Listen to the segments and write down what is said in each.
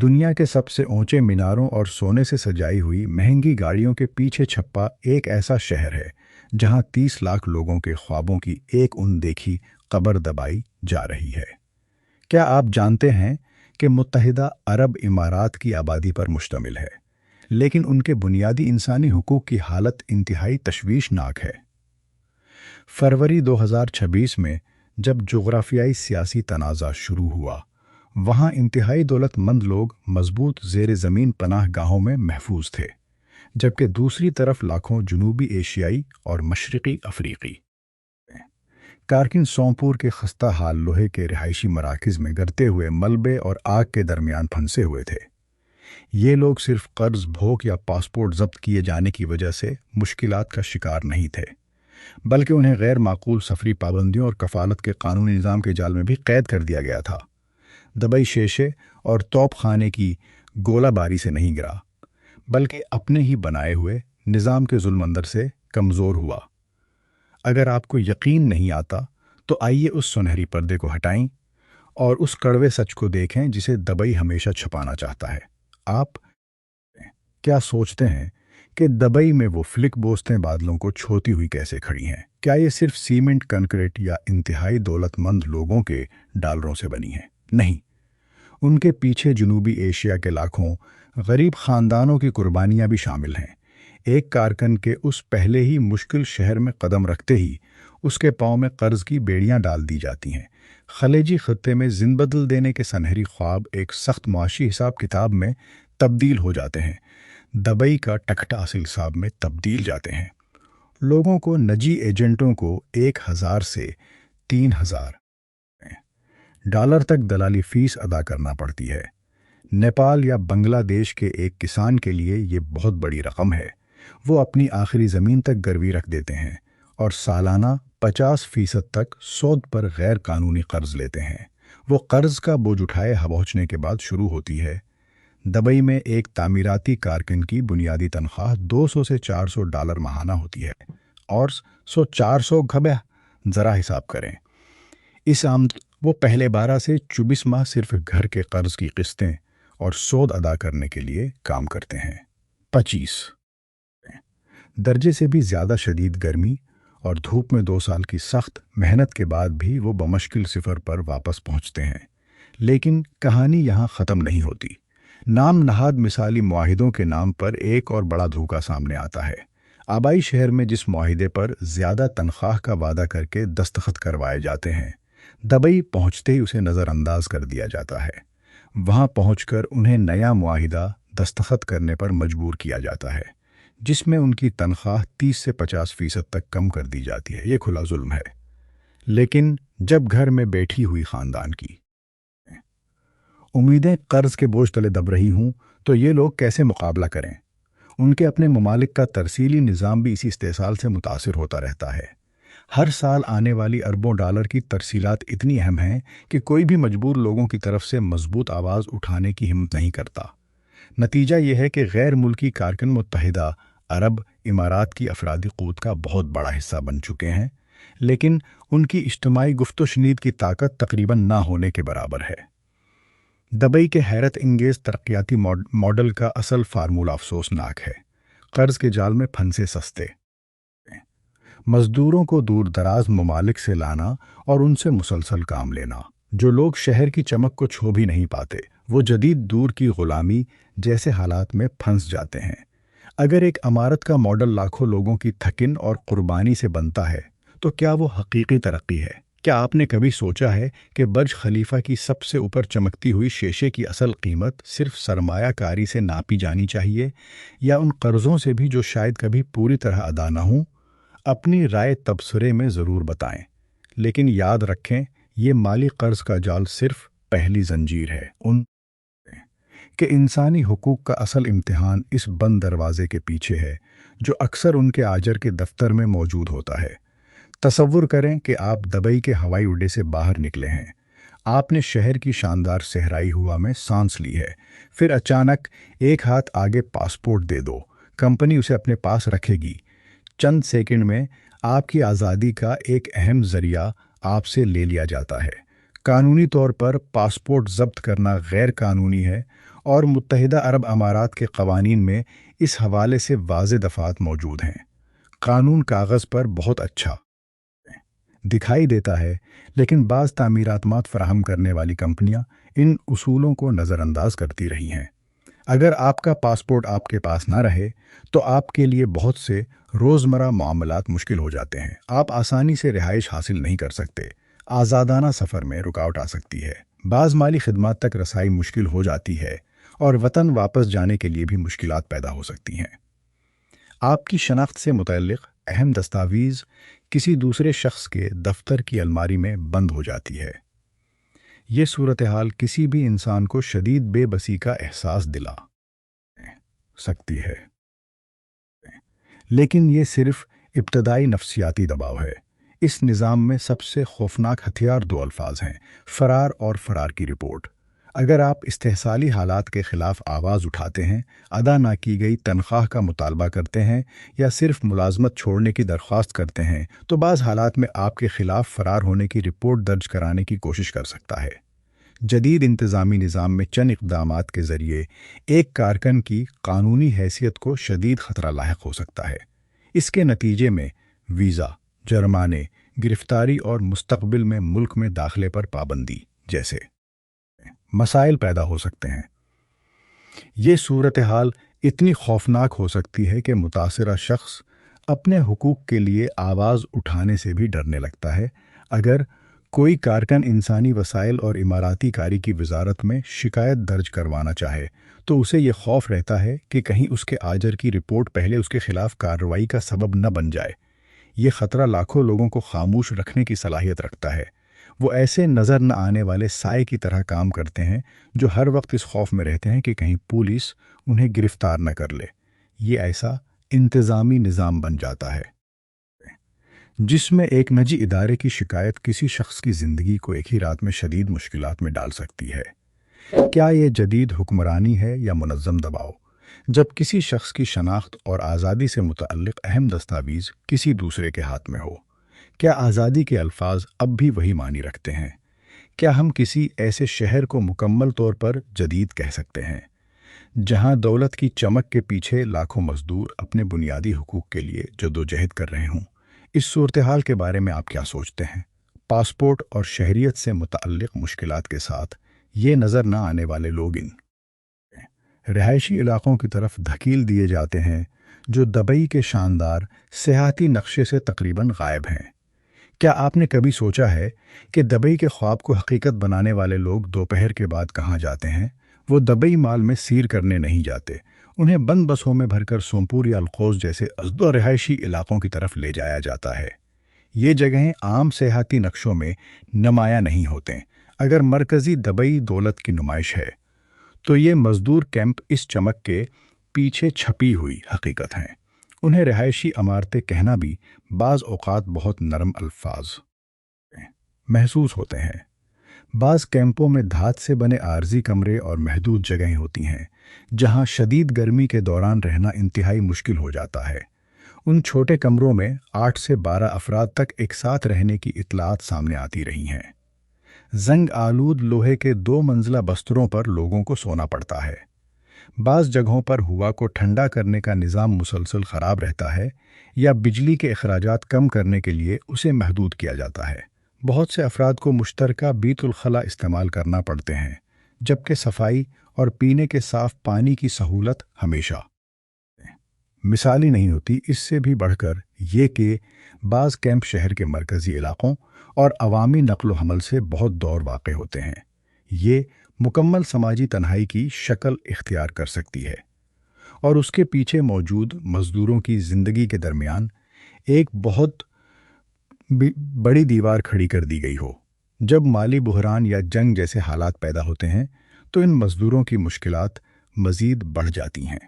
دنیا کے سب سے اونچے میناروں اور سونے سے سجائی ہوئی مہنگی گاڑیوں کے پیچھے چھپا ایک ایسا شہر ہے جہاں 30 لاکھ لوگوں کے خوابوں کی ایک ان دیکھی قبر دبائی جا رہی ہے۔ کیا آپ جانتے ہیں کہ متحدہ عرب امارات کی آبادی پر مشتمل ہے، لیکن ان کے بنیادی انسانی حقوق کی حالت انتہائی تشویشناک ہے؟ فروری 2026 میں جب جغرافیائی سیاسی تنازع شروع ہوا، وہاں انتہائی دولت مند لوگ مضبوط زیر زمین پناہ گاہوں میں محفوظ تھے، جبکہ دوسری طرف لاکھوں جنوبی ایشیائی اور مشرقی افریقی کارکن سومپور کے خستہ حال لوہے کے رہائشی مراکز میں گرتے ہوئے ملبے اور آگ کے درمیان پھنسے ہوئے تھے۔ یہ لوگ صرف قرض بھوک یا پاسپورٹ ضبط کیے جانے کی وجہ سے مشکلات کا شکار نہیں تھے، بلکہ انہیں غیر معقول سفری پابندیوں اور کفالت کے قانونی نظام کے جال میں بھی قید کر دیا گیا تھا۔ دبئی شیشے اور توپ خانے کی گولہ باری سے نہیں گرا، بلکہ اپنے ہی بنائے ہوئے نظام کے ظلم اندر سے کمزور ہوا۔ اگر آپ کو یقین نہیں آتا تو آئیے اس سنہری پردے کو ہٹائیں اور اس کڑوے سچ کو دیکھیں جسے دبئی ہمیشہ چھپانا چاہتا ہے۔ آپ کیا سوچتے ہیں کہ دبئی میں وہ فلک بوستیں بادلوں کو چھوتی ہوئی کیسے کھڑی ہیں؟ کیا یہ صرف سیمنٹ، کنکریٹ یا انتہائی دولت مند لوگوں کے ڈالروں سے بنی ہیں؟ نہیں، ان کے پیچھے جنوبی ایشیا کے لاکھوں غریب خاندانوں کی قربانیاں بھی شامل ہیں۔ ایک کارکن کے اس پہلے ہی مشکل شہر میں قدم رکھتے ہی اس کے پاؤں میں قرض کی بیڑیاں ڈال دی جاتی ہیں۔ خلیجی خطے میں زند بدل دینے کے سنہری خواب ایک سخت معاشی حساب کتاب میں تبدیل ہو جاتے ہیں۔ دبئی کا ٹکٹا اصل حساب میں تبدیل جاتے ہیں۔ لوگوں کو نجی ایجنٹوں کو 1000 سے 3000 ڈالر تک دلالی فیس ادا کرنا پڑتی ہے۔ نیپال یا بنگلہ دیش کے ایک کسان کے لیے یہ بہت بڑی رقم ہے۔ وہ اپنی آخری زمین تک گروی رکھ دیتے ہیں اور سالانہ 50% تک سود پر غیر قانونی قرض لیتے ہیں۔ وہ قرض کا بوجھ اٹھائے پہنچنے کے بعد شروع ہوتی ہے۔ دبئی میں ایک تعمیراتی کارکن کی بنیادی تنخواہ 200 سے 400 ڈالر ماہانہ ہوتی ہے، اور 400 گھبہ ذرا حساب کریں۔ اس آمد وہ پہلے 12 سے 24 ماہ صرف گھر کے قرض کی قسطیں اور سود ادا کرنے کے لیے کام کرتے ہیں۔ 25 درجے سے بھی زیادہ شدید گرمی اور دھوپ میں 2 سال کی سخت محنت کے بعد بھی وہ بمشکل صفر پر واپس پہنچتے ہیں۔ لیکن کہانی یہاں ختم نہیں ہوتی۔ نام نہاد مثالی معاہدوں کے نام پر ایک اور بڑا دھوکہ سامنے آتا ہے۔ آبائی شہر میں جس معاہدے پر زیادہ تنخواہ کا وعدہ کر کے دستخط کروائے جاتے ہیں، دبئی پہنچتے ہی اسے نظر انداز کر دیا جاتا ہے۔ وہاں پہنچ کر انہیں نیا معاہدہ دستخط کرنے پر مجبور کیا جاتا ہے، جس میں ان کی تنخواہ 30 سے 50% تک کم کر دی جاتی ہے۔ یہ کھلا ظلم ہے۔ لیکن جب گھر میں بیٹھی ہوئی خاندان کی امیدیں قرض کے بوجھ تلے دب رہی ہوں تو یہ لوگ کیسے مقابلہ کریں؟ ان کے اپنے ممالک کا ترسیلی نظام بھی اسی استحصال سے متاثر ہوتا رہتا ہے۔ ہر سال آنے والی اربوں ڈالر کی ترسیلات اتنی اہم ہیں کہ کوئی بھی مجبور لوگوں کی طرف سے مضبوط آواز اٹھانے کی ہمت نہیں کرتا۔ نتیجہ یہ ہے کہ غیر ملکی کارکن متحدہ عرب امارات کی افرادی قوت کا بہت بڑا حصہ بن چکے ہیں، لیکن ان کی اجتماعی گفت و شنید کی طاقت تقریباً نہ ہونے کے برابر ہے۔ دبئی کے حیرت انگیز ترقیاتی ماڈل کا اصل فارمولہ افسوسناک ہے۔ قرض کے جال میں پھنسے سستے مزدوروں کو دور دراز ممالک سے لانا اور ان سے مسلسل کام لینا۔ جو لوگ شہر کی چمک کو چھو بھی نہیں پاتے، وہ جدید دور کی غلامی جیسے حالات میں پھنس جاتے ہیں۔ اگر ایک عمارت کا ماڈل لاکھوں لوگوں کی تھکن اور قربانی سے بنتا ہے تو کیا وہ حقیقی ترقی ہے؟ کیا آپ نے کبھی سوچا ہے کہ برج خلیفہ کی سب سے اوپر چمکتی ہوئی شیشے کی اصل قیمت صرف سرمایہ کاری سے ناپی جانی چاہیے، یا ان قرضوں سے بھی جو شاید کبھی پوری طرح ادا نہ ہوں؟ اپنی رائے تبصرے میں ضرور بتائیں، لیکن یاد رکھیں یہ مالی قرض کا جال صرف پہلی زنجیر ہے۔ ان کہ انسانی حقوق کا اصل امتحان اس بند دروازے کے پیچھے ہے جو اکثر ان کے آجر کے دفتر میں موجود ہوتا ہے۔ تصور کریں کہ آپ دبئی کے ہوائی اڈے سے باہر نکلے ہیں۔ آپ نے شہر کی شاندار صحرائی ہوا میں سانس لی ہے، پھر اچانک ایک ہاتھ آگے پاسپورٹ دے دو، کمپنی اسے اپنے پاس رکھے گی۔ چند سیکنڈ میں آپ کی آزادی کا ایک اہم ذریعہ آپ سے لے لیا جاتا ہے۔ قانونی طور پر پاسپورٹ ضبط کرنا غیر قانونی ہے، اور متحدہ عرب امارات کے قوانین میں اس حوالے سے واضح دفعات موجود ہیں۔ قانون کاغذ پر بہت اچھا دکھائی دیتا ہے، لیکن بعض تعمیرات فراہم کرنے والی کمپنیاں ان اصولوں کو نظر انداز کرتی رہی ہیں۔ اگر آپ کا پاسپورٹ آپ کے پاس نہ رہے تو آپ کے لیے بہت سے روزمرہ معاملات مشکل ہو جاتے ہیں۔ آپ آسانی سے رہائش حاصل نہیں کر سکتے، آزادانہ سفر میں رکاوٹ آ سکتی ہے، بعض مالی خدمات تک رسائی مشکل ہو جاتی ہے، اور وطن واپس جانے کے لیے بھی مشکلات پیدا ہو سکتی ہیں۔ آپ کی شناخت سے متعلق اہم دستاویز کسی دوسرے شخص کے دفتر کی الماری میں بند ہو جاتی ہے۔ یہ صورتحال کسی بھی انسان کو شدید بے بسی کا احساس دلا سکتی ہے، لیکن یہ صرف ابتدائی نفسیاتی دباؤ ہے۔ اس نظام میں سب سے خوفناک ہتھیار دو الفاظ ہیں: فرار اور فرار کی رپورٹ۔ اگر آپ استحصالی حالات کے خلاف آواز اٹھاتے ہیں، ادا نہ کی گئی تنخواہ کا مطالبہ کرتے ہیں یا صرف ملازمت چھوڑنے کی درخواست کرتے ہیں، تو بعض حالات میں آپ کے خلاف فرار ہونے کی رپورٹ درج کرانے کی کوشش کر سکتا ہے۔ جدید انتظامی نظام میں چند اقدامات کے ذریعے ایک کارکن کی قانونی حیثیت کو شدید خطرہ لاحق ہو سکتا ہے۔ اس کے نتیجے میں ویزا، جرمانے، گرفتاری اور مستقبل میں ملک میں داخلے پر پابندی جیسے مسائل پیدا ہو سکتے ہیں۔ یہ صورتحال اتنی خوفناک ہو سکتی ہے کہ متاثرہ شخص اپنے حقوق کے لیے آواز اٹھانے سے بھی ڈرنے لگتا ہے۔ اگر کوئی کارکن انسانی وسائل اور اماراتی کاری کی وزارت میں شکایت درج کروانا چاہے تو اسے یہ خوف رہتا ہے کہ کہیں اس کے آجر کی رپورٹ پہلے اس کے خلاف کارروائی کا سبب نہ بن جائے۔ یہ خطرہ لاکھوں لوگوں کو خاموش رکھنے کی صلاحیت رکھتا ہے۔ وہ ایسے نظر نہ آنے والے سائے کی طرح کام کرتے ہیں جو ہر وقت اس خوف میں رہتے ہیں کہ کہیں پولیس انہیں گرفتار نہ کر لے۔ یہ ایسا انتظامی نظام بن جاتا ہے جس میں ایک نجی ادارے کی شکایت کسی شخص کی زندگی کو ایک ہی رات میں شدید مشکلات میں ڈال سکتی ہے۔ کیا یہ جدید حکمرانی ہے یا منظم دباؤ؟ جب کسی شخص کی شناخت اور آزادی سے متعلق اہم دستاویز کسی دوسرے کے ہاتھ میں ہو، کیا آزادی کے الفاظ اب بھی وہی معنی رکھتے ہیں؟ کیا ہم کسی ایسے شہر کو مکمل طور پر جدید کہہ سکتے ہیں جہاں دولت کی چمک کے پیچھے لاکھوں مزدور اپنے بنیادی حقوق کے لیے جدوجہد کر رہے ہوں؟ اس صورتحال کے بارے میں آپ کیا سوچتے ہیں؟ پاسپورٹ اور شہریت سے متعلق مشکلات کے ساتھ یہ نظر نہ آنے والے لوگ ان رہائشی علاقوں کی طرف دھکیل دیے جاتے ہیں جو دبئی کے شاندار سیاحتی نقشے سے تقریباً غائب ہیں۔ کیا آپ نے کبھی سوچا ہے کہ دبئی کے خواب کو حقیقت بنانے والے لوگ دوپہر کے بعد کہاں جاتے ہیں؟ وہ دبئی مال میں سیر کرنے نہیں جاتے، انہیں بند بسوں میں بھر کر سومپور یا القوز جیسے ازدو رہائشی علاقوں کی طرف لے جایا جاتا ہے۔ یہ جگہیں عام سیاحتی نقشوں میں نمایاں نہیں ہوتے۔ اگر مرکزی دبئی دولت کی نمائش ہے تو یہ مزدور کیمپ اس چمک کے پیچھے چھپی ہوئی حقیقت ہیں۔ انہیں رہائشی عمارتیں کہنا بھی بعض اوقات بہت نرم الفاظ محسوس ہوتے ہیں۔ بعض کیمپوں میں دھات سے بنے عارضی کمرے اور محدود جگہیں ہوتی ہیں جہاں شدید گرمی کے دوران رہنا انتہائی مشکل ہو جاتا ہے۔ ان چھوٹے کمروں میں 8 سے 12 افراد تک ایک ساتھ رہنے کی اطلاعات سامنے آتی رہی ہیں۔ زنگ آلود لوہے کے 2 منزلہ بستروں پر لوگوں کو سونا پڑتا ہے۔ بعض جگہوں پر ہوا کو ٹھنڈا کرنے کا نظام مسلسل خراب رہتا ہے یا بجلی کے اخراجات کم کرنے کے لیے اسے محدود کیا جاتا ہے۔ بہت سے افراد کو مشترکہ بیت الخلاء استعمال کرنا پڑتے ہیں، جبکہ صفائی اور پینے کے صاف پانی کی سہولت ہمیشہ مثالی نہیں ہوتی۔ اس سے بھی بڑھ کر یہ کہ بعض کیمپ شہر کے مرکزی علاقوں اور عوامی نقل و حمل سے بہت دور واقع ہوتے ہیں۔ یہ مکمل سماجی تنہائی کی شکل اختیار کر سکتی ہے، اور اس کے پیچھے موجود مزدوروں کی زندگی کے درمیان ایک بہت بڑی دیوار کھڑی کر دی گئی ہو۔ جب مالی بحران یا جنگ جیسے حالات پیدا ہوتے ہیں تو ان مزدوروں کی مشکلات مزید بڑھ جاتی ہیں۔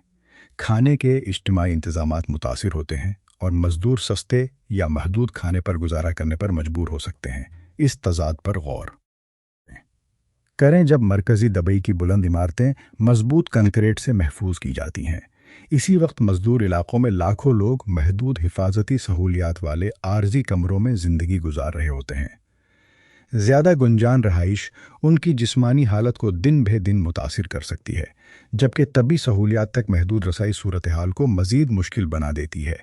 کھانے کے اجتماعی انتظامات متاثر ہوتے ہیں اور مزدور سستے یا محدود کھانے پر گزارا کرنے پر مجبور ہو سکتے ہیں۔ اس تضاد پر غور کریں جب مرکزی دبئی کی بلند عمارتیں مضبوط کنکریٹ سے محفوظ کی جاتی ہیں، اسی وقت مزدور علاقوں میں لاکھوں لوگ محدود حفاظتی سہولیات والے عارضی کمروں میں زندگی گزار رہے ہوتے ہیں۔ زیادہ گنجان رہائش ان کی جسمانی حالت کو دن بہ دن متاثر کر سکتی ہے، جبکہ طبی سہولیات تک محدود رسائی صورتحال کو مزید مشکل بنا دیتی ہے۔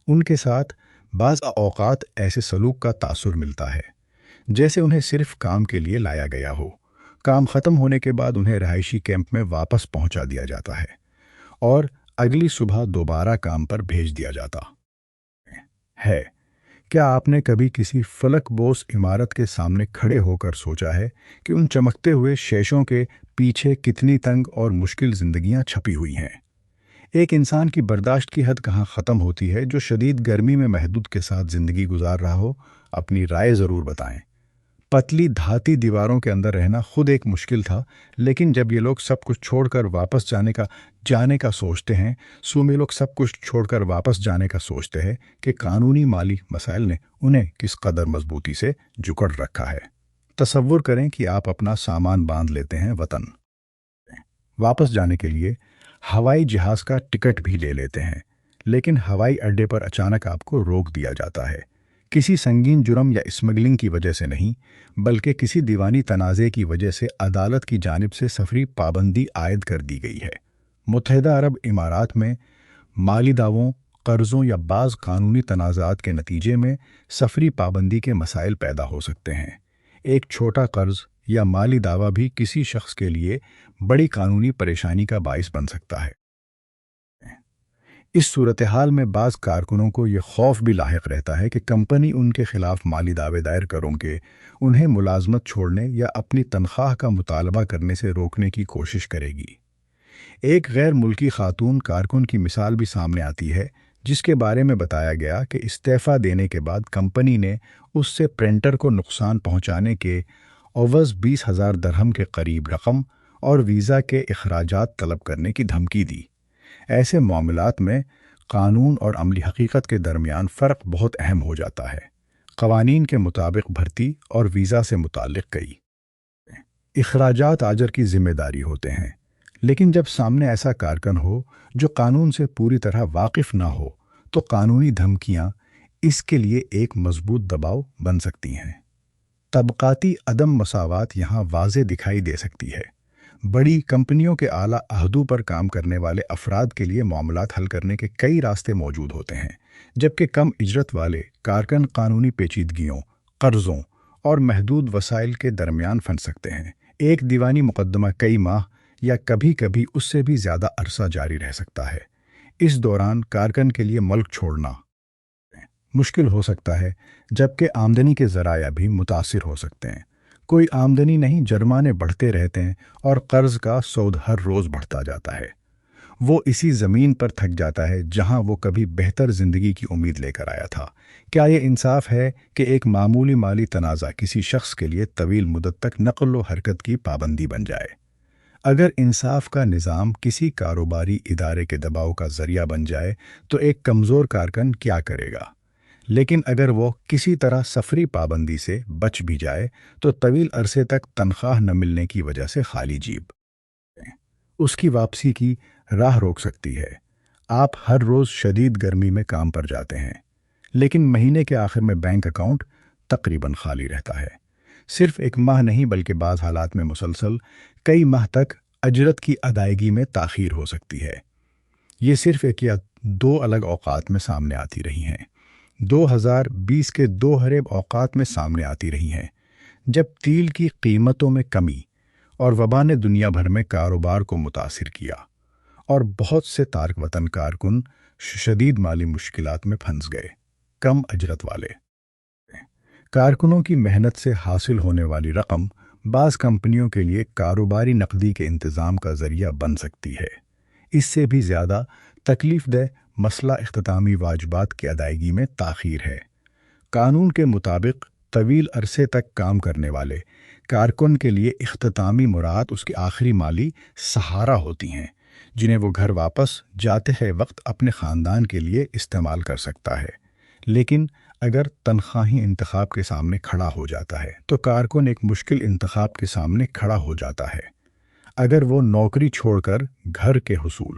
ان کے ساتھ بعض اوقات ایسے سلوک کا تاثر ملتا ہے جیسے انہیں صرف کام کے لیے لایا گیا ہو۔ کام ختم ہونے کے بعد انہیں رہائشی کیمپ میں واپس پہنچا دیا جاتا ہے اور اگلی صبح دوبارہ کام پر بھیج دیا جاتا ہے۔ کیا آپ نے کبھی کسی فلک بوس عمارت کے سامنے کھڑے ہو کر سوچا ہے کہ ان چمکتے ہوئے شیشوں کے پیچھے کتنی تنگ اور مشکل زندگیاں چھپی ہوئی ہیں؟ ایک انسان کی برداشت کی حد کہاں ختم ہوتی ہے جو شدید گرمی میں محدود کے ساتھ زندگی گزار رہا ہو؟ اپنی رائے ضرور بتائیں۔ پتلی دھاتی دیواروں کے اندر رہنا خود ایک مشکل تھا، لیکن جب یہ لوگ سب کچھ چھوڑ کر واپس جانے کا سوچتے ہیں، کہ قانونی مالی مسائل نے انہیں کس قدر مضبوطی سے جکڑ رکھا ہے۔ تصور کریں کہ آپ اپنا سامان باندھ لیتے ہیں، وطن واپس جانے کے لیے ہوائی جہاز کا ٹکٹ بھی لے لیتے ہیں، لیکن ہوائی اڈے پر اچانک آپ کو روک دیا جاتا ہے، کسی سنگین جرم یا اسمگلنگ کی وجہ سے نہیں، بلکہ کسی دیوانی تنازع کی وجہ سے عدالت کی جانب سے سفری پابندی عائد کر دی گئی ہے۔ متحدہ عرب امارات میں مالی دعووں، قرضوں یا بعض قانونی تنازعات کے نتیجے میں سفری پابندی کے مسائل پیدا ہو سکتے ہیں۔ ایک چھوٹا قرض یا مالی دعویٰ بھی کسی شخص کے لیے بڑی قانونی پریشانی کا باعث بن سکتا ہے۔ اس صورتحال میں بعض کارکنوں کو یہ خوف بھی لاحق رہتا ہے کہ کمپنی ان کے خلاف مالی دعوے دائر کروں کہ انہیں ملازمت چھوڑنے یا اپنی تنخواہ کا مطالبہ کرنے سے روکنے کی کوشش کرے گی۔ ایک غیر ملکی خاتون کارکن کی مثال بھی سامنے آتی ہے، جس کے بارے میں بتایا گیا کہ استعفیٰ دینے کے بعد کمپنی نے اس سے پرنٹر کو نقصان پہنچانے کے عوض 20,000 درہم کے قریب رقم اور ویزا کے اخراجات طلب کرنے کی دھمکی دی۔ ایسے معاملات میں قانون اور عملی حقیقت کے درمیان فرق بہت اہم ہو جاتا ہے۔ قوانین کے مطابق بھرتی اور ویزا سے متعلق کئی اخراجات آجر کی ذمہ داری ہوتے ہیں، لیکن جب سامنے ایسا کارکن ہو جو قانون سے پوری طرح واقف نہ ہو تو قانونی دھمکیاں اس کے لیے ایک مضبوط دباؤ بن سکتی ہیں۔ طبقاتی عدم مساوات یہاں واضح دکھائی دے سکتی ہے۔ بڑی کمپنیوں کے اعلیٰ عہدوں پر کام کرنے والے افراد کے لیے معاملات حل کرنے کے کئی راستے موجود ہوتے ہیں، جبکہ کم اجرت والے کارکن قانونی پیچیدگیوں، قرضوں اور محدود وسائل کے درمیان پھنس سکتے ہیں۔ ایک دیوانی مقدمہ کئی ماہ یا کبھی کبھی اس سے بھی زیادہ عرصہ جاری رہ سکتا ہے۔ اس دوران کارکن کے لیے ملک چھوڑنا مشکل ہو سکتا ہے، جبکہ آمدنی کے ذرائع بھی متاثر ہو سکتے ہیں۔ کوئی آمدنی نہیں، جرمانے بڑھتے رہتے ہیں اور قرض کا سود ہر روز بڑھتا جاتا ہے۔ وہ اسی زمین پر تھک جاتا ہے جہاں وہ کبھی بہتر زندگی کی امید لے کر آیا تھا۔ کیا یہ انصاف ہے کہ ایک معمولی مالی تنازع کسی شخص کے لیے طویل مدت تک نقل و حرکت کی پابندی بن جائے؟ اگر انصاف کا نظام کسی کاروباری ادارے کے دباؤ کا ذریعہ بن جائے تو ایک کمزور کارکن کیا کرے گا؟ لیکن اگر وہ کسی طرح سفری پابندی سے بچ بھی جائے تو طویل عرصے تک تنخواہ نہ ملنے کی وجہ سے خالی جیب اس کی واپسی کی راہ روک سکتی ہے۔ آپ ہر روز شدید گرمی میں کام پر جاتے ہیں، لیکن مہینے کے آخر میں بینک اکاؤنٹ تقریباً خالی رہتا ہے۔ صرف ایک ماہ نہیں بلکہ بعض حالات میں مسلسل کئی ماہ تک اجرت کی ادائیگی میں تاخیر ہو سکتی ہے۔ یہ صرف ایک یا دو الگ اوقات میں سامنے آتی رہی ہیں۔ 2020 کے 2 ارب اوقات میں سامنے آتی رہی ہیں، جب تیل کی قیمتوں میں کمی اور وبا نے دنیا بھر میں کاروبار کو متاثر کیا اور بہت سے تارک وطن کارکن شدید مالی مشکلات میں پھنس گئے۔ کم اجرت والے کارکنوں کی محنت سے حاصل ہونے والی رقم بعض کمپنیوں کے لیے کاروباری نقدی کے انتظام کا ذریعہ بن سکتی ہے۔ اس سے بھی زیادہ تکلیف دہ مسئلہ اختتامی واجبات کی ادائیگی میں تاخیر ہے۔ قانون کے مطابق طویل عرصے تک کام کرنے والے کارکن کے لیے اختتامی مراعات اس کی آخری مالی سہارا ہوتی ہیں، جنہیں وہ گھر واپس جاتے ہیں وقت اپنے خاندان کے لیے استعمال کر سکتا ہے۔ لیکن اگر تنخواہی انتخاب کے سامنے کھڑا ہو جاتا ہے تو کارکن ایک مشکل انتخاب کے سامنے کھڑا ہو جاتا ہے۔ اگر وہ نوکری چھوڑ کر گھر کے حصول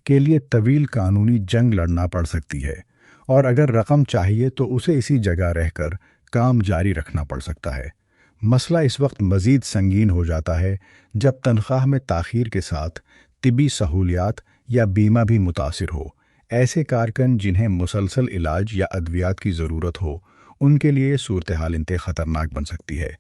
کے لیے طویل قانونی جنگ لڑنا پڑ سکتی ہے، اور اگر رقم چاہیے تو اسے اسی جگہ رہ کر کام جاری رکھنا پڑ سکتا ہے۔ مسئلہ اس وقت مزید سنگین ہو جاتا ہے جب تنخواہ میں تاخیر کے ساتھ طبی سہولیات یا بیمہ بھی متاثر ہو۔ ایسے کارکن جنہیں مسلسل علاج یا ادویات کی ضرورت ہو، ان کے لیے صورتحال انتہائی خطرناک بن سکتی ہے۔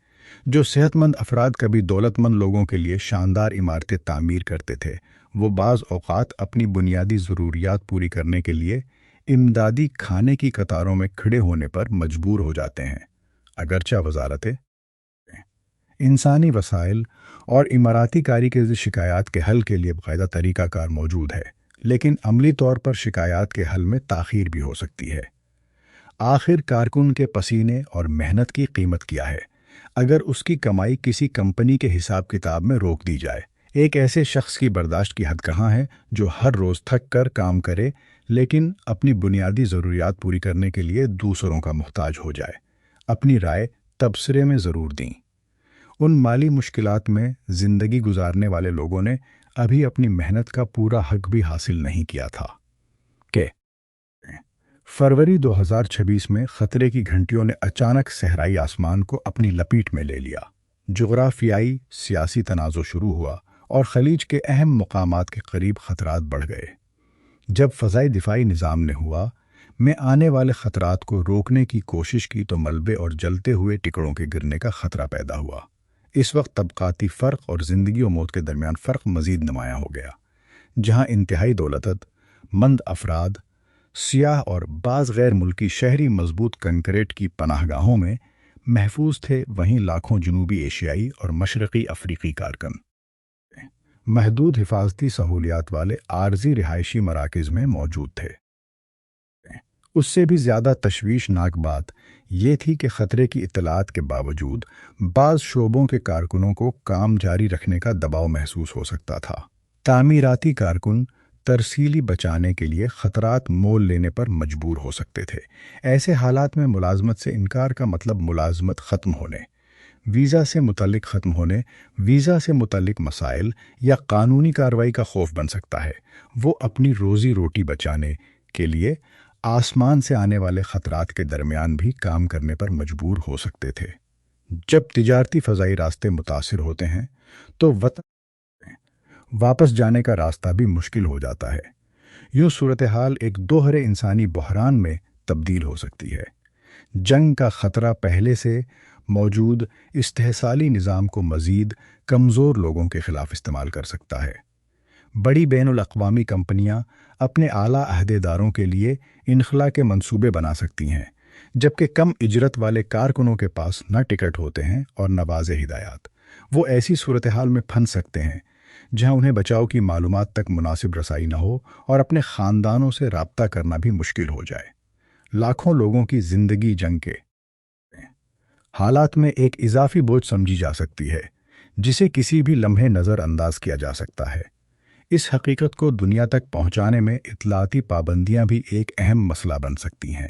جو صحت مند افراد کبھی دولت مند لوگوں کے لیے شاندار عمارتیں تعمیر کرتے تھے، وہ بعض اوقات اپنی بنیادی ضروریات پوری کرنے کے لیے امدادی کھانے کی قطاروں میں کھڑے ہونے پر مجبور ہو جاتے ہیں۔ اگرچہ وزارت انسانی وسائل اور اماراتی کاری کے شکایات کے حل کے لیے باقاعدہ طریقہ کار موجود ہے، لیکن عملی طور پر شکایات کے حل میں تاخیر بھی ہو سکتی ہے۔ آخر کارکن کے پسینے اور محنت کی قیمت کیا ہے اگر اس کی کمائی کسی کمپنی کے حساب کتاب میں روک دی جائے؟ ایک ایسے شخص کی برداشت کی حد کہاں ہے جو ہر روز تھک کر کام کرے لیکن اپنی بنیادی ضروریات پوری کرنے کے لیے دوسروں کا محتاج ہو جائے؟ اپنی رائے تبصرے میں ضرور دیں۔ ان مالی مشکلات میں زندگی گزارنے والے لوگوں نے ابھی اپنی محنت کا پورا حق بھی حاصل نہیں کیا تھا کہ فروری 2026 میں خطرے کی گھنٹیوں نے اچانک صحرائی آسمان کو اپنی لپیٹ میں لے لیا۔ جغرافیائی سیاسی تنازع شروع ہوا اور خلیج کے اہم مقامات کے قریب خطرات بڑھ گئے۔ جب فضائی دفاعی نظام نے ہوا میں آنے والے خطرات کو روکنے کی کوشش کی تو ملبے اور جلتے ہوئے ٹکڑوں کے گرنے کا خطرہ پیدا ہوا۔ اس وقت طبقاتی فرق اور زندگی و موت کے درمیان فرق مزید نمایاں ہو گیا۔ جہاں انتہائی دولت مند افراد، سیاح اور بعض غیر ملکی شہری مضبوط کنکریٹ کی پناہ گاہوں میں محفوظ تھے، وہیں لاکھوں جنوبی ایشیائی اور مشرقی افریقی کارکن محدود حفاظتی سہولیات والے عارضی رہائشی مراکز میں موجود تھے۔ اس سے بھی زیادہ تشویشناک بات یہ تھی کہ خطرے کی اطلاعات کے باوجود بعض شعبوں کے کارکنوں کو کام جاری رکھنے کا دباؤ محسوس ہو سکتا تھا۔ تعمیراتی کارکن ترسیلی بچانے کے لیے خطرات مول لینے پر مجبور ہو سکتے تھے۔ ایسے حالات میں ملازمت سے انکار کا مطلب ملازمت ختم ہونے، ویزا سے متعلق مسائل یا قانونی کارروائی کا خوف بن سکتا ہے۔ وہ اپنی روزی روٹی بچانے کے لیے آسمان سے آنے والے خطرات کے درمیان بھی کام کرنے پر مجبور ہو سکتے تھے۔ جب تجارتی فضائی راستے متاثر ہوتے ہیں تو وطن واپس جانے کا راستہ بھی مشکل ہو جاتا ہے۔ یوں صورتحال ایک دوہرے انسانی بحران میں تبدیل ہو سکتی ہے۔ جنگ کا خطرہ پہلے سے موجود استحصالی نظام کو مزید کمزور لوگوں کے خلاف استعمال کر سکتا ہے۔ بڑی بین الاقوامی کمپنیاں اپنے اعلیٰ عہدیداروں کے لیے انخلاء کے منصوبے بنا سکتی ہیں، جبکہ کم اجرت والے کارکنوں کے پاس نہ ٹکٹ ہوتے ہیں اور نہ واضح ہدایات۔ وہ ایسی صورتحال میں پھنس سکتے ہیں جہاں انہیں بچاؤ کی معلومات تک مناسب رسائی نہ ہو اور اپنے خاندانوں سے رابطہ کرنا بھی مشکل ہو جائے۔ لاکھوں لوگوں کی زندگی جنگ کے حالات میں ایک اضافی بوجھ سمجھی جا سکتی ہے جسے کسی بھی لمحے نظر انداز کیا جا سکتا ہے۔ اس حقیقت کو دنیا تک پہنچانے میں اطلاعاتی پابندیاں بھی ایک اہم مسئلہ بن سکتی ہیں۔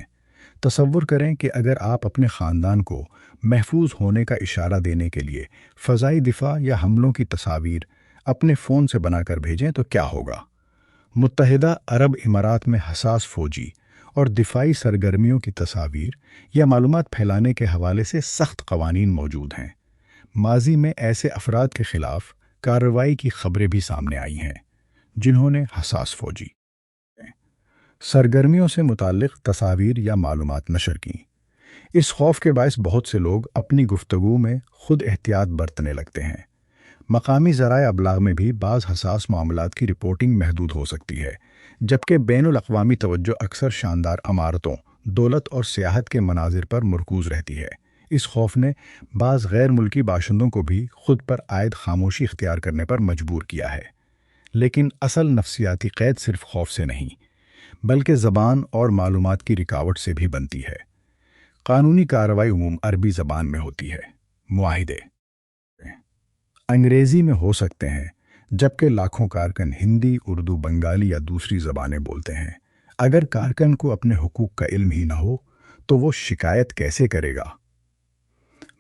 تصور کریں کہ اگر آپ اپنے خاندان کو محفوظ ہونے کا اشارہ دینے کے لیے فضائی دفاع یا حملوں کی تصاویر اپنے فون سے بنا کر بھیجیں تو کیا ہوگا؟ متحدہ عرب امارات میں حساس فوجی اور دفاعی سرگرمیوں کی تصاویر یا معلومات پھیلانے کے حوالے سے سخت قوانین موجود ہیں۔ ماضی میں ایسے افراد کے خلاف کارروائی کی خبریں بھی سامنے آئی ہیں جنہوں نے حساس فوجی سرگرمیوں سے متعلق تصاویر یا معلومات نشر کیں۔ اس خوف کے باعث بہت سے لوگ اپنی گفتگو میں خود احتیاط برتنے لگتے ہیں۔ مقامی ذرائع ابلاغ میں بھی بعض حساس معاملات کی رپورٹنگ محدود ہو سکتی ہے، جبکہ بین الاقوامی توجہ اکثر شاندار عمارتوں، دولت اور سیاحت کے مناظر پر مرکوز رہتی ہے۔ اس خوف نے بعض غیر ملکی باشندوں کو بھی خود پر عائد خاموشی اختیار کرنے پر مجبور کیا ہے۔ لیکن اصل نفسیاتی قید صرف خوف سے نہیں، بلکہ زبان اور معلومات کی رکاوٹ سے بھی بنتی ہے۔ قانونی کارروائی عموم عربی زبان میں ہوتی ہے۔ معاہدے انگریزی میں ہو سکتے ہیں، جبکہ لاکھوں کارکن ہندی، اردو، بنگالی یا دوسری زبانیں بولتے ہیں۔ اگر کارکن کو اپنے حقوق کا علم ہی نہ ہو تو وہ شکایت کیسے کرے گا؟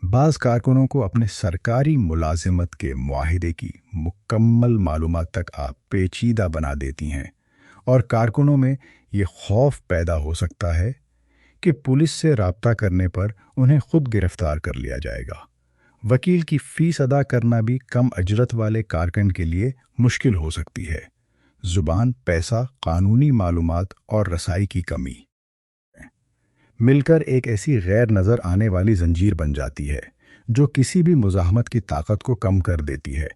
بعض کارکنوں کو اپنے سرکاری ملازمت کے معاہدے کی مکمل معلومات تک پیچیدہ بنا دیتی ہیں، اور کارکنوں میں یہ خوف پیدا ہو سکتا ہے کہ پولیس سے رابطہ کرنے پر انہیں خود گرفتار کر لیا جائے گا۔ وکیل کی فیس ادا کرنا بھی کم اجرت والے کارکن کے لیے مشکل ہو سکتی ہے۔ زبان، پیسہ، قانونی معلومات اور رسائی کی کمی مل کر ایک ایسی غیر نظر آنے والی زنجیر بن جاتی ہے جو کسی بھی مزاحمت کی طاقت کو کم کر دیتی ہے۔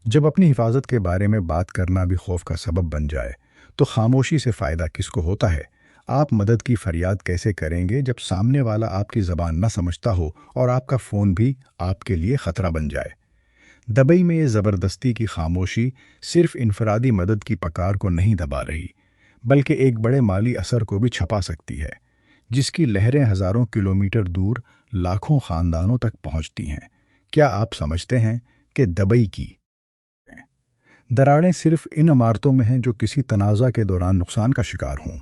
جب اپنی حفاظت کے بارے میں بات کرنا بھی خوف کا سبب بن جائے تو خاموشی سے فائدہ کس کو ہوتا ہے؟ آپ مدد کی فریاد کیسے کریں گے جب سامنے والا آپ کی زبان نہ سمجھتا ہو اور آپ کا فون بھی آپ کے لیے خطرہ بن جائے؟ دبئی میں یہ زبردستی کی خاموشی صرف انفرادی مدد کی پکار کو نہیں دبا رہی، بلکہ ایک بڑے مالی اثر کو بھی چھپا سکتی ہے، جس کی لہریں ہزاروں کلومیٹر دور لاکھوں خاندانوں تک پہنچتی ہیں۔ کیا آپ سمجھتے ہیں کہ دبئی کی دراڑیں صرف ان عمارتوں میں ہیں جو کسی تنازع کے دوران نقصان کا شکار ہوں؟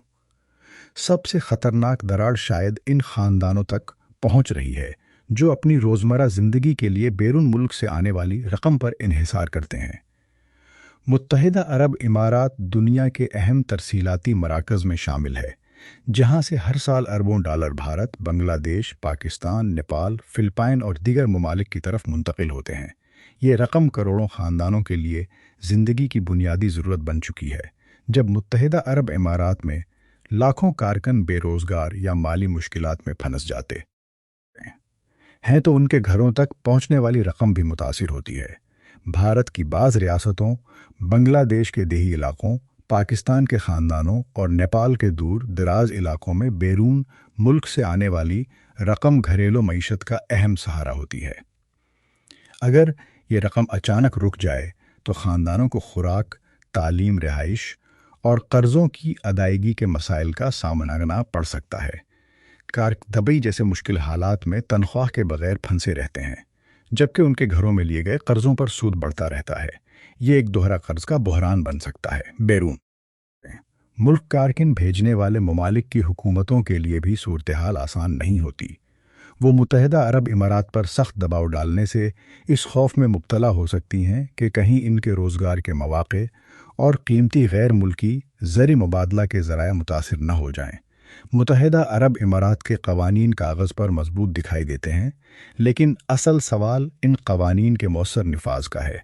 سب سے خطرناک دراڑ شاید ان خاندانوں تک پہنچ رہی ہے جو اپنی روزمرہ زندگی کے لیے بیرون ملک سے آنے والی رقم پر انحصار کرتے ہیں۔ متحدہ عرب امارات دنیا کے اہم ترسیلاتی مراکز میں شامل ہے، جہاں سے ہر سال اربوں ڈالر بھارت، بنگلہ دیش، پاکستان، نیپال، فلپائن اور دیگر ممالک کی طرف منتقل ہوتے ہیں۔ یہ رقم کروڑوں خاندانوں کے لیے زندگی کی بنیادی ضرورت بن چکی ہے۔ جب متحدہ عرب امارات میں لاکھوں کارکن بے روزگار یا مالی مشکلات میں پھنس جاتے ہیں تو ان کے گھروں تک پہنچنے والی رقم بھی متاثر ہوتی ہے۔ بھارت کی بعض ریاستوں، بنگلہ دیش کے دیہی علاقوں، پاکستان کے خاندانوں اور نیپال کے دور دراز علاقوں میں بیرون ملک سے آنے والی رقم گھریلو معیشت کا اہم سہارا ہوتی ہے۔ اگر یہ رقم اچانک رک جائے تو خاندانوں کو خوراک، تعلیم، رہائش اور قرضوں کی ادائیگی کے مسائل کا سامنا کرنا پڑ سکتا ہے۔ دبئی جیسے مشکل حالات میں تنخواہ کے بغیر پھنسے رہتے ہیں، جبکہ ان کے گھروں میں لیے گئے قرضوں پر سود بڑھتا رہتا ہے۔ یہ ایک دوہرا قرض کا بحران بن سکتا ہے۔ بیرون ملک کارکن بھیجنے والے ممالک کی حکومتوں کے لیے بھی صورتحال آسان نہیں ہوتی۔ وہ متحدہ عرب امارات پر سخت دباؤ ڈالنے سے اس خوف میں مبتلا ہو سکتی ہیں کہ کہیں ان کے روزگار کے مواقع اور قیمتی غیر ملکی زرعی مبادلہ کے ذرائع متاثر نہ ہو جائیں۔ متحدہ عرب امارات کے قوانین کاغذ پر مضبوط دکھائی دیتے ہیں، لیکن اصل سوال ان قوانین کے مؤثر نفاذ کا ہے۔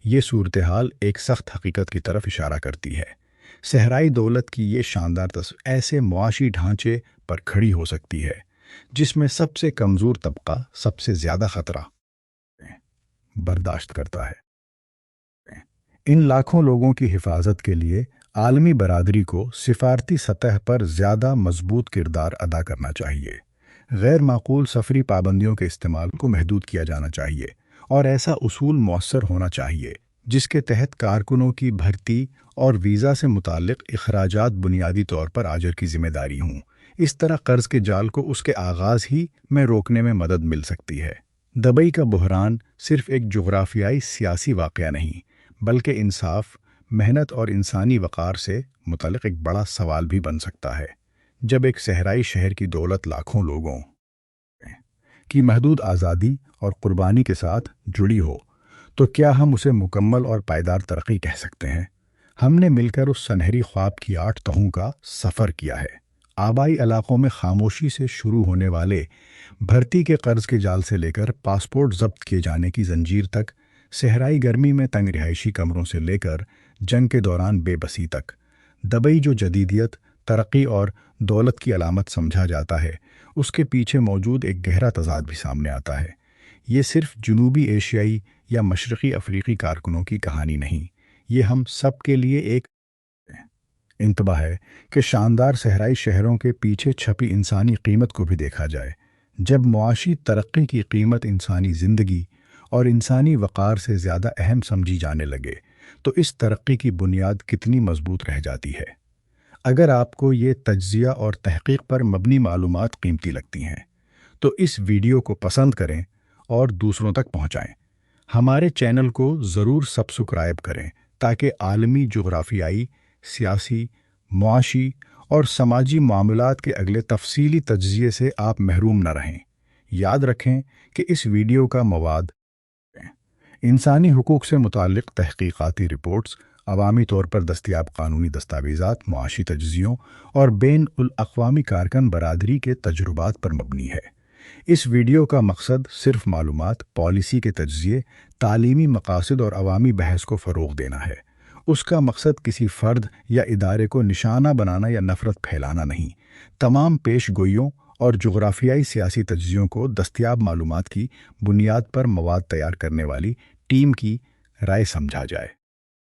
یہ صورتحال ایک سخت حقیقت کی طرف اشارہ کرتی ہے۔ صحرائی دولت کی یہ شاندار تصویر ایسے معاشی ڈھانچے پر کھڑی ہو سکتی ہے جس میں سب سے کمزور طبقہ سب سے زیادہ خطرہ برداشت کرتا ہے۔ ان لاکھوں لوگوں کی حفاظت کے لیے عالمی برادری کو سفارتی سطح پر زیادہ مضبوط کردار ادا کرنا چاہیے۔ غیر معقول سفری پابندیوں کے استعمال کو محدود کیا جانا چاہیے اور ایسا اصول مؤثر ہونا چاہیے جس کے تحت کارکنوں کی بھرتی اور ویزا سے متعلق اخراجات بنیادی طور پر آجر کی ذمہ داری ہوں۔ اس طرح قرض کے جال کو اس کے آغاز ہی میں روکنے میں مدد مل سکتی ہے۔ دبئی کا بحران صرف ایک جغرافیائی سیاسی واقعہ نہیں، بلکہ انصاف، محنت اور انسانی وقار سے متعلق ایک بڑا سوال بھی بن سکتا ہے۔ جب ایک صحرائی شہر کی دولت لاکھوں لوگوں کی محدود آزادی اور قربانی کے ساتھ جڑی ہو تو کیا ہم اسے مکمل اور پائیدار ترقی کہہ سکتے ہیں؟ ہم نے مل کر اس سنہری خواب کی 8 تہوں کا سفر کیا ہے۔ آبائی علاقوں میں خاموشی سے شروع ہونے والے بھرتی کے قرض کے جال سے لے کر پاسپورٹ ضبط کیے جانے کی زنجیر تک، صحرائی گرمی میں تنگ رہائشی کمروں سے لے کر جنگ کے دوران بے بسی تک، دبئی جو جدیدیت، ترقی اور دولت کی علامت سمجھا جاتا ہے، اس کے پیچھے موجود ایک گہرا تضاد بھی سامنے آتا ہے۔ یہ صرف جنوبی ایشیائی یا مشرقی افریقی کارکنوں کی کہانی نہیں، یہ ہم سب کے لیے ایک انتباہ ہے کہ شاندار صحرائی شہروں کے پیچھے چھپی انسانی قیمت کو بھی دیکھا جائے۔ جب معاشی ترقی کی قیمت انسانی زندگی اور انسانی وقار سے زیادہ اہم سمجھی جانے لگے تو اس ترقی کی بنیاد کتنی مضبوط رہ جاتی ہے۔ اگر آپ کو یہ تجزیہ اور تحقیق پر مبنی معلومات قیمتی لگتی ہیں تو اس ویڈیو کو پسند کریں اور دوسروں تک پہنچائیں۔ ہمارے چینل کو ضرور سبسکرائب کریں تاکہ عالمی جغرافیائی، سیاسی، معاشی اور سماجی معاملات کے اگلے تفصیلی تجزیے سے آپ محروم نہ رہیں۔ یاد رکھیں کہ اس ویڈیو کا مواد انسانی حقوق سے متعلق تحقیقاتی رپورٹس، عوامی طور پر دستیاب قانونی دستاویزات، معاشی تجزیوں اور بین الاقوامی کارکن برادری کے تجربات پر مبنی ہے۔ اس ویڈیو کا مقصد صرف معلومات، پالیسی کے تجزیے، تعلیمی مقاصد اور عوامی بحث کو فروغ دینا ہے۔ اس کا مقصد کسی فرد یا ادارے کو نشانہ بنانا یا نفرت پھیلانا نہیں۔ تمام پیش گوئیوں اور جغرافیائی سیاسی تجزیوں کو دستیاب معلومات کی بنیاد پر مواد تیار کرنے والی ٹیم کی رائے سمجھا جائے۔